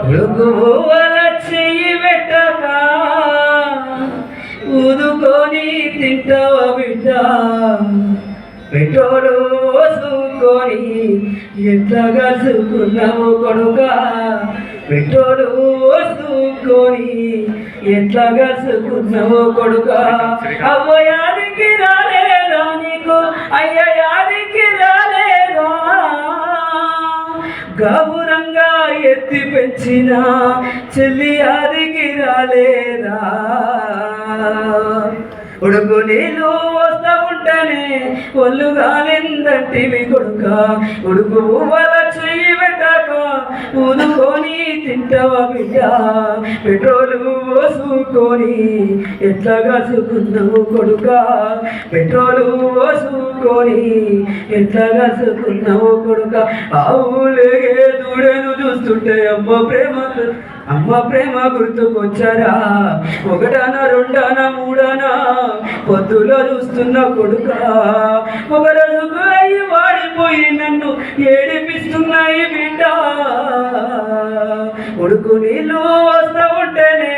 ఉడుకువల చెయ్యి పెట్టక ఊదుకొని తింటావ బిడ్డ పెట్రోలు చూసుకొని ఎట్లా కలుసుకున్నావు కొడుక పెట్రోలు చూసుకొని ఎట్లా కలుసుకున్నావు కొడుక అవ్వ యాదికి రాలేదా నీకు అయ్య యాదికి రాలేదా గౌరంగా ఎత్తి పెంచిన చెల్లి యాదికి రాలేదా ఉడుకు నీళ్ళు వస్తా ఉంటేనే ఒళ్ళు గాలిందంటివి కొడుక ఉడుకు పువ్వుల చెయ్యి పెట్టాక ఊదుకొని తింటావా బిడ్డ పెట్రోలు పోసుకొని ఎట్లా కాసుకున్నావు కొడుక పెట్రోలు పోసుకొని ఎట్లా కాసుకున్నావు కొడుక ఆవులేగే దూడను చూస్తుంటే అమ్మ ప్రేమ గుర్తుకొచ్చారా ఒకటన రెండన మూడన పొద్దులో చూస్తున్న కొడుక ఒక రోజుకు అయ్యి వాడిపోయి నన్ను ఏడిపిస్తున్నాయి బిడ్డ ఉడుకు నీళ్ళు వస్తా ఉంటేనే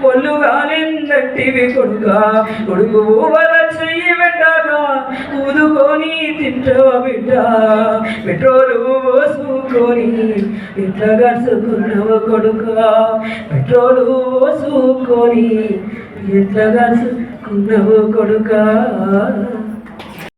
ఒళ్ళు గాలిందట్టివి కొడుక ఉడుకు ఊవల చెయ్యి పెట్టాక ఊదుకొని తింటావా బిడ్డ పెట్రోలు పోసుకొని ఎట్లా కలుసుకున్నావు కొడుక పెట్రోలు పోసుకొని ఎట్లా కలుసుకున్నావు కొడుక